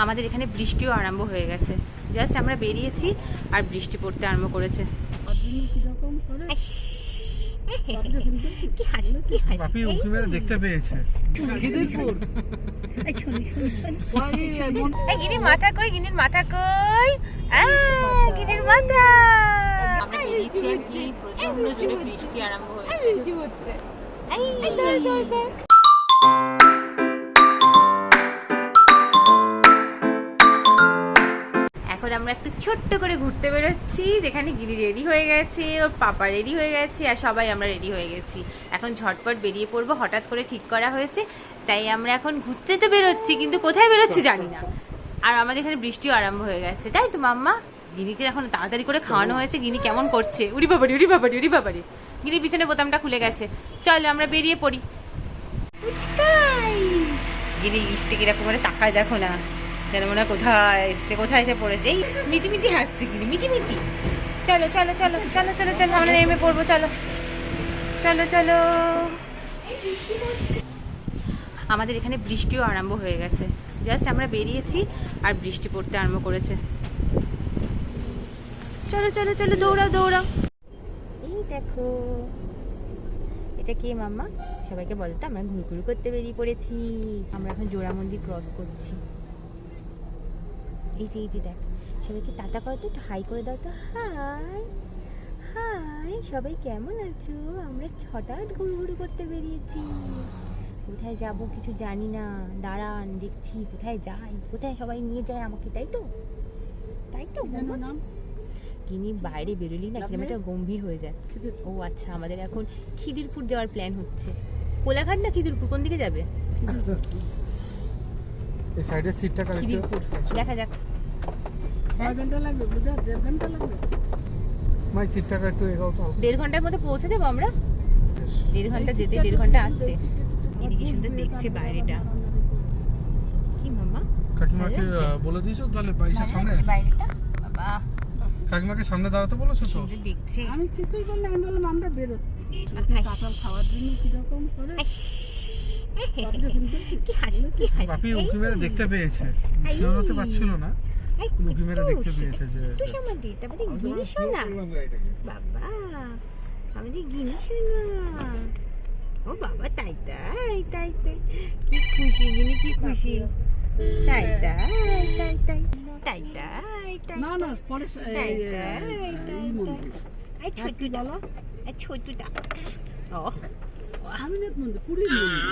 আমাদের এখানে বৃষ্টিও আরম্ভ হয়ে গেছে। জাস্ট আমরা বেরিয়েছি আর বৃষ্টি পড়তে আরম্ভ করেছে। দেখতে পেয়েছে গিনির মাথা কই, গিনির মাথা কই, গিনির মাথা। আমরা বেরিয়েছি আর কি প্রচন্ড জোরে বৃষ্টি আরম্ভ হয়েছে। এখন আমরা একটু ছোট্ট করে ঘুরতে বেরোচ্ছি, যেখানে গিরি রেডি হয়ে গেছে, ওর পাপা রেডি হয়ে গেছে, আর সবাই আমরা রেডি হয়ে গেছি। এখন ঝটপট বেরিয়ে পড়বো, হঠাৎ করে ঠিক করা হয়েছে, তাই আমরা এখন ঘুরতে তো বেরোচ্ছি, কিন্তু কোথায় বেরোচ্ছি জানি না। আর আমাদের এখানে বৃষ্টিও আরম্ভ হয়ে গেছে, তাই তো মাম্মা? গিনিকে এখন তাড়াতাড়ি করে খাওয়ানো হয়েছে। গিনি কেমন করছে, উড়ি বাবারি উড়ি বাবারি উড়ি বাবারি। গিনির পিছনে বোতামটা খুলে গেছে। চলো আমরা বেরিয়ে পড়ি। গিনি লিফটে কিরকম করে তাকায় দেখো না, যেন মনে হয় কোথায় এসছে, কোথায় এসে পড়েছে। এই মিটি মিটি হাসছে গিনি, মিটি মিটি। চলো চলো চলো চলো চলো চলো, আমরা নেমে পড়বো। চলো চলো চলো। আমাদের এখানে বৃষ্টিও আরম্ভ হয়ে গেছে। জাস্ট আমরা বেরিয়েছি আর বৃষ্টি পড়তে আরম্ভ করেছে। চলো চলো চলো, দৌড়াও দৌড়াও। এই দেখো, এটা কে মাম্মা? সবাইকে বলো তো আমরা ঘুরঘুর করতে বেরিয়ে পড়েছি। আমরা এখন জোড়া মন্দির ক্রস করছি। এই যে দেখ, সবাইকে টাটা করো তো, একটু হাই করে দাও তো। হাই হাই, সবাই কেমন আছো? আমরা হঠাৎ ঘুরঘুর করতে বেরিয়েছি। কোথায় যাব কিছু জানি না, দাঁড়ান দেখছি কোথায় যাই, কোথায় সবাই নিয়ে যায় আমাকে, তাই তো? তাই তো গিনি বাইরে বেরোলি না কিরকম একটা গম্ভীর হয়ে যায়। ও আচ্ছা, আমাদের এখন খিদিরপুর যাওয়ার প্ল্যান হচ্ছে। কোলাঘাট না খিদিরপুর, কোন দিকে যাবে? এই সাইডের সিটটা খিদিরপুর, দেখা যাক। ঘন্টা লাগবে, 1.5 ঘন্টা লাগবে। মাই সিটটা একটু এগোও তো। 1.5 ঘন্টার মধ্যে পৌঁছে যাবো আমরা। 1.5 ঘন্টা যেতে, 1.5 ঘন্টা আসতে। এদিকে সুন্দর দেখছে বাইরেটা। কি মাম্মা? কাকিমাকে বলে দিয়েছো তাহলে বাইশের সামনে বাইরেটা? বাবা, কাকিমাকে সামনে দাঁড়াতে বলেছো তো? সুন্দর দেখছে। আমি কিছুই বললাম, আমি বললাম আমরা বেরোচ্ছি। কাঁঠাল খাওয়ার জন্য কিরকম করে কি হাসি, কি হাসি। বাপি উঁকি মেরে দেখতে পেয়েছে, শিওর হতে পারছিল না, উঁকি মেরে দেখতে পেয়েছে যে তুই আমাদের তারপরে গিনি শোনা। বাবা, আমাদের গিনি শোনা। ও বাবা, তাই তাই তাই তাই, কি খুশি গিনি, কি খুশি। তাই তাই তাই তাই তাই তাই তাই। না না, পরে তাই তাই তাই তাই। এই ছোট্টটা, এই ছোট্টটা। ও স্বামীনাথ মন্দির, পুরীর মন্দির।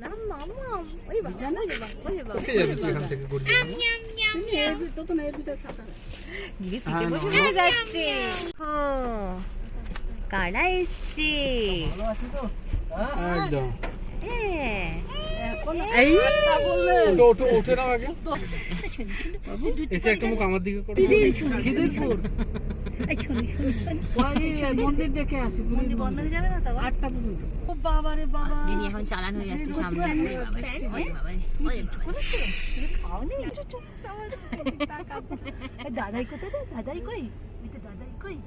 না মামা, ওই বাবা, ওই বাবা, ওই বাবা। কোথায় যাবি তুই এখান থেকে ঘুরতে? তুমি এর ভিতর তো না, এর ভিতর ছাতা। গিরি সিটে বসে চলে যাচ্ছে। ও কারা এসছে? একদম হ্যাঁ, এই বললে ওঠো ওঠে নাও আগে, এসে একটা মুখ আমার দিকে করো। খিদিরপুর মন্দির দেখে আসি। মন্দির বন্ধ হয়ে যাবে না তো 8টা পর্যন্ত। ও বাবা রে বাবা, গিনি এখন চালান হয়ে যাচ্ছে সামনে। ওরে বাবা, ওরে বাবা, ওরে বাবা। দাদাই কোথায়? দাদাই কই? দাদাই কই?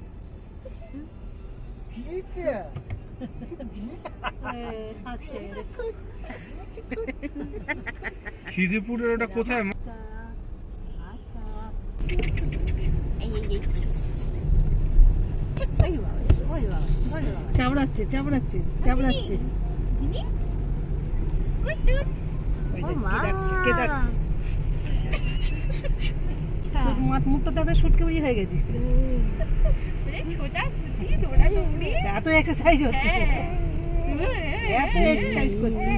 খিদিরপুরের ওটা কোথায়? চাবড়াচ্ছে চাবড়াচ্ছে চাবড়াচ্ছে। মুখটা তাদের শুটকে বুঝি হয়ে গেছিস, এত এক্সারসাইজ হচ্ছে, এত এক্সারসাইজ করছি।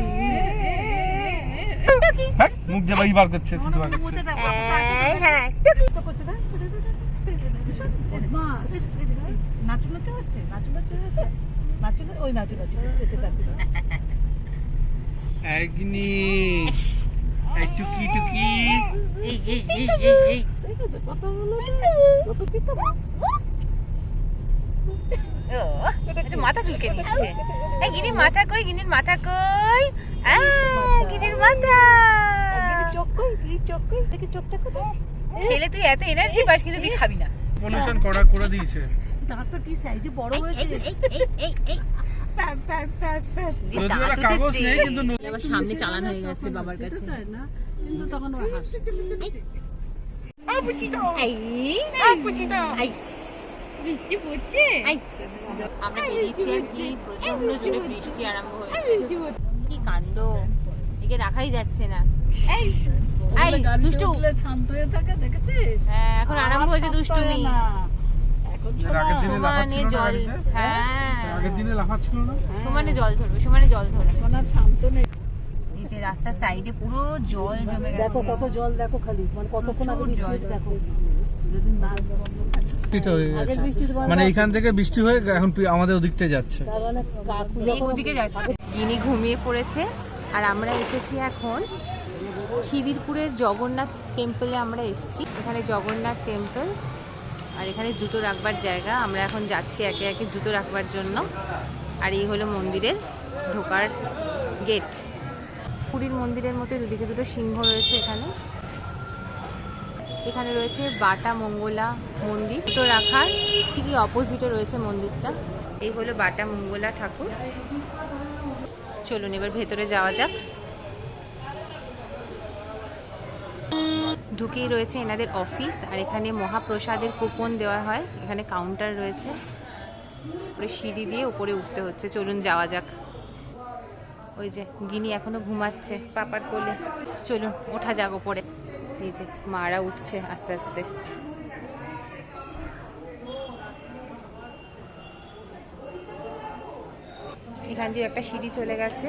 মুখ দিয়ে বাই বার করছে, তুই বার করছিস। নাচু নাচু হচ্ছে, নাচু নাচু হচ্ছে, নাচু ওই নাচু নাচু হচ্ছে, নাচু। একনি এই টুকি টুকি, এই এই এই এই কথা বলো কত পিতা। ও এটা মাথা চুলকে নিচ্ছে। এই গিনির মাথা কই, গিনির মাথা কই, গিনির মাথা। চোখ কই, এই চোখ কই, দেখি চোখটা কোথায়? খেলে তুই এত এনার্জি পাস, কিন্তু তুই খাবি না। পলিউশন করা করে দিয়েছে। দাঁত তো কি সাইজে বড় হয়েছে। দিয়ে দাঁত উঠেছে। আবার সামনে চালান হয়ে গেছে বাবার কাছে। না কিন্তু তখন ও হাসছে। আমরা বেরিয়েছি আর কি, প্রচন্ড জোরে বৃষ্টি আরম্ভ হয়েছে। কি কাণ্ড, একে রাখাই যাচ্ছে না। এই দুষ্টু, শান্ত হয়ে থাকে দেখেছিস? হ্যাঁ এখন আরম্ভ হয়েছে দুষ্টুমি। এখন সমানে জল, হ্যাঁ আগের দিনে লাফাচ্ছিল না, সমানে জল ধরবে, সমানে জল ধরবে। এখন আর শান্ত নেই। এই যে রাস্তার সাইডে পুরো জল জমে গেছে। দেখো কত জল, দেখো খালি মানে কতক্ষণ আগে প্রচুর বৃষ্টি জল। দেখো। যেদিন না বৃষ্টিটা হয়ে আগের গেছে, বৃষ্টি মানে এখান থেকে বৃষ্টি হয়ে এখন আমাদের ওদিকটা যাচ্ছে। তার মানে কাকু মেঘ ওদিকে যাচ্ছে। গিনি ঘুমিয়ে পড়েছে আর আমরা এসেছি এখন খিদিরপুরের জগন্নাথ টেম্পলে। আমরা এসেছি, এখানে জগন্নাথ টেম্পল আর এখানে জুতো রাখবার জায়গা। আমরা এখন যাচ্ছি একে একে জুতো রাখবার জন্য। আর এই হলো মন্দিরের ঢোকার গেট। পুরীর মন্দিরের মতো দুদিকে দুটো সিংহ রয়েছে এখানে। এখানে রয়েছে বাটা মঙ্গলা মন্দির, জুতো রাখার ঠিকই অপোজিটে রয়েছে মন্দিরটা। এই হলো বাটা মঙ্গলা ঠাকুর। চলুন এবার ভেতরে যাওয়া যাক। ঢুকেই রয়েছে এনাদের অফিস, আর এখানে মহাপ্রসাদের কুপন দেওয়া হয়। এখানে কাউন্টার রয়েছে, উপরে সিঁড়ি দিয়ে উপরে উঠতে হচ্ছে। চলুন যাওয়া যাক। ওই যে গিনি এখনো ঘুমাচ্ছে পাপার কোলে। চলুন ওঠা যাক ওপরে। এই যে মারা উঠছে আস্তে আস্তে। এখান দিয়ে একটা সিঁড়ি চলে গেছে।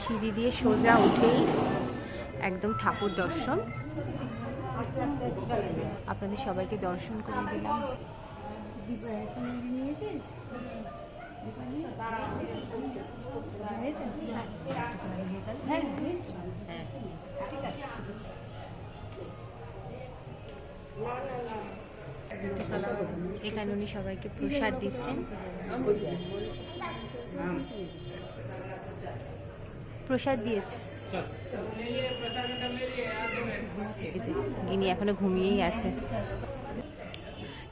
সিঁড়ি দিয়ে সোজা উঠেই একদম ঠাকুর দর্শন। আপনাদের সবাইকে দর্শন করে দিলাম। এখানে উনি সবাইকে প্রসাদ দিচ্ছেন। প্রসাদ দিয়েছে। গিনি এখনো ঘুমিয়েই আছে।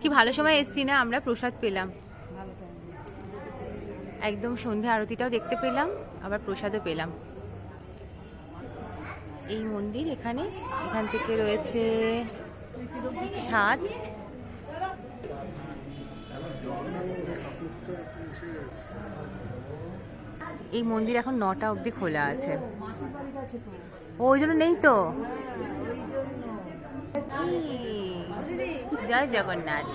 কি ভালো সময় এসছি না আমরা, প্রসাদ পেলাম একদম। সন্ধ্যা আরতিটাও দেখতে পেলাম, আবার প্রসাদও পেলাম। এই মন্দির এখানে, এখান থেকে রয়েছে ছাদ। এই মন্দির এখন 9টা অবধি খোলা আছে। ওই জন্য নেই তো। জয় জগন্নাথ।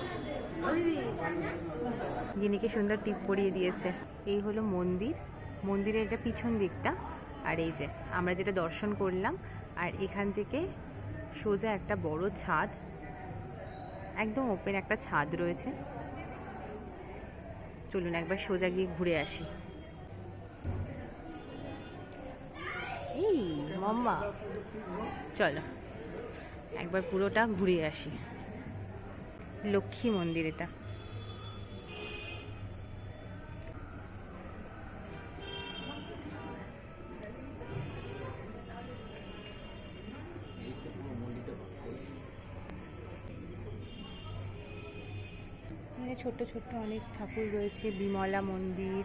গিনিকে সুন্দর টিপ পরিয়ে দিয়েছে। এই হলো মন্দির, মন্দিরের এটা পিছন দিকটা। আর এই যে আমরা যেটা দর্শন করলাম, আর এখান থেকে সোজা একটা বড় ছাদ, একদম ওপেন একটা ছাদ রয়েছে। চলুন একবার সোজা গিয়ে ঘুরে আসি। এই মাম্মা, চলো একবার পুরোটা ঘুরে আসি। লক্ষ্মী মন্দির এটা। এখানে ছোট্ট ছোট্ট অনেক ঠাকুর রয়েছে। বিমলা মন্দির,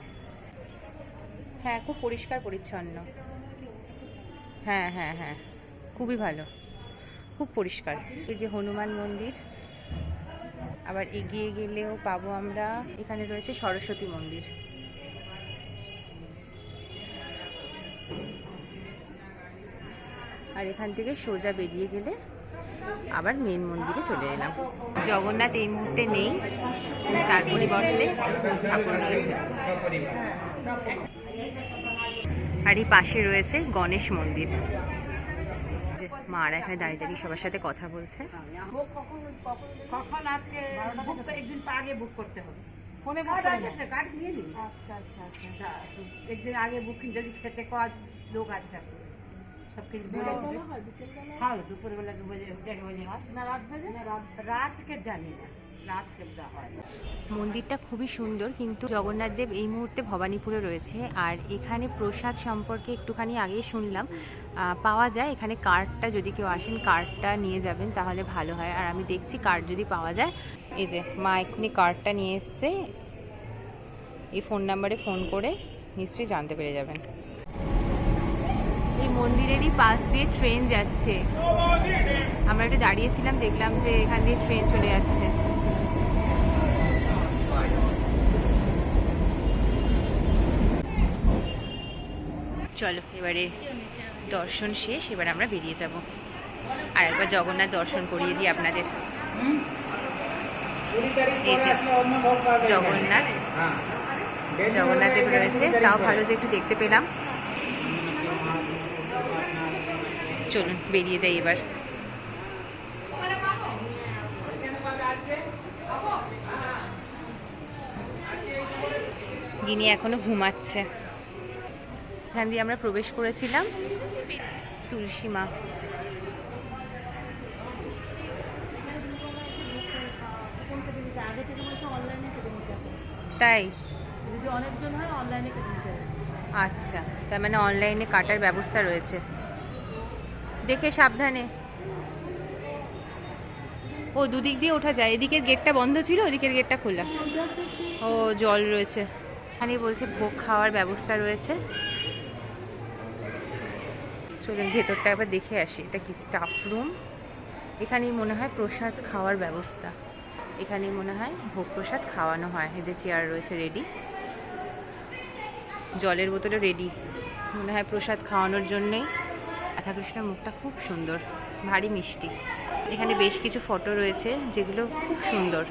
হ্যাঁ খুব পরিষ্কার পরিচ্ছন্ন। হ্যাঁ হ্যাঁ হ্যাঁ, খুবই ভালো, খুব পরিষ্কার। এই যে হনুমান মন্দির। আবার এগিয়ে গেলেও পাবো আমরা, এখানে রয়েছে সরস্বতী মন্দির। আর এখান থেকে সোজা বেরিয়ে গেলে আবার মেন মন্দিরে চলে এলাম। জগন্নাথ এই মুহূর্তে নেই, তার পরিবর্তে ঠাকুর রয়েছে। আর এই পাশে রয়েছে গণেশ মন্দির। যে মারা এখানে দাঁড়িয়ে দাঁড়িয়ে সবার সাথে কথা বলছে। কখন আপনি একদিন আগে বুক করতে হবে, ফোনে কার্ড নিয়ে নিন। আচ্ছা আচ্ছা আচ্ছা, একদিন আগে বুকিং যদি খেতে কয় লোক আছে আপনি সব কিছু বলে দেবে। হ্যাঁ দুপুরবেলা 2 বাজে 1:30 বাজে হয় না, রাত বাজে রাত কে জানি না। রাত দেওয়া হয়। মন্দিরটা খুবই সুন্দর, কিন্তু জগন্নাথ দেব এই মুহূর্তে ভবানীপুরে রয়েছে। আর এখানে প্রসাদ সম্পর্কে একটুখানি আগেই শুনলাম পাওয়া যায় এখানে। কার্ডটা যদি কেউ আসেন কার্ডটা নিয়ে যাবেন তাহলে ভালো হয়। আর আমি দেখছি কার্ড যদি পাওয়া যায়। এই যে মা এক্ষুনি কার্ডটা নিয়ে এসছে, এই ফোন নাম্বারে ফোন করে নিশ্চয়ই জানতে পেরে যাবেন। এই মন্দিরেরই পাশ দিয়ে ট্রেন যাচ্ছে। আমরা একটু দাঁড়িয়েছিলাম, দেখলাম যে এখান দিয়ে ট্রেন চলে যাচ্ছে। চলো এবারে দর্শন শেষ, এবার আমরা বেরিয়ে যাব। আর একবার জগন্নাথ দর্শন করিয়ে দিই আপনাদের। এই যে জগন্নাথ দেব রয়েছে, তাও ভালো যে একটু দেখতে পেলাম। চলুন বেরিয়ে যাই এবার। গিনি এখনো ঘুমাচ্ছে। এখান দিয়ে আমরা প্রবেশ করেছিলাম তুলসী মা। তাই যদি অনেকজন হয় অনলাইনে কেটে নিতে হবে। আচ্ছা, তার মানে অনলাইনে কাটার ব্যবস্থা রয়েছে। দেখে সাবধানে। ও দুদিক দিয়ে ওঠা যায়, এদিকের গেটটা বন্ধ ছিল, ওদিকের গেটটা খোলা। ও জল রয়েছে এখানে, বলছে ভোগ খাওয়ার ব্যবস্থা রয়েছে। চলুন ভেতরটা একবার দেখে আসি। এটা কি স্টাফ রুম? এখানেই মনে হয় প্রসাদ খাওয়ার ব্যবস্থা। এখানেই মনে হয় ভোগ প্রসাদ খাওয়ানো হয়। এই যে চেয়ার রয়েছে রেডি, জলের বোতলে রেডি, মনে হয় প্রসাদ খাওয়ানোর জন্যেই। রাধাকৃষ্ণের মুখটা খুব সুন্দর, ভারী মিষ্টি। এখানে বেশ কিছু ফটো রয়েছে যেগুলো খুব সুন্দর,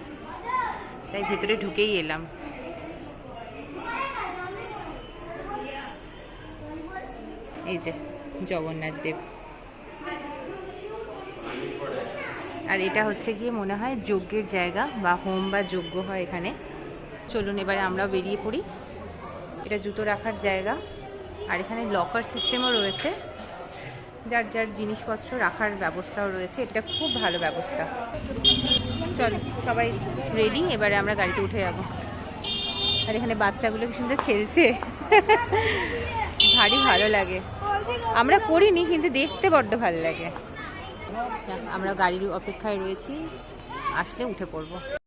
তাই ভেতরে ঢুকেই এলাম। এই যে জগন্নাথ দেব। আর এটা হচ্ছে গিয়ে মনে হয় যজ্ঞের জায়গা, বা হোম বা যজ্ঞ হয় এখানে। চলুন এবারে আমরাও বেরিয়ে পড়ি। এটা জুতো রাখার জায়গা, আর এখানে লকার সিস্টেমও রয়েছে, যার যার জিনিসপত্র রাখার ব্যবস্থাও রয়েছে। এটা খুব ভালো ব্যবস্থা। চলো সবাই রেডি, এবারে আমরা গাড়িতে উঠে যাব। আর এখানে বাচ্চাগুলো কি সুন্দর খেলছে, ভারী ভালো লাগে। আমরা করিনি, কিন্তু দেখতে বড্ড ভালো লাগে। আমরা গাড়ির অপেক্ষায় রয়েছি, আসলে উঠে পড়বো।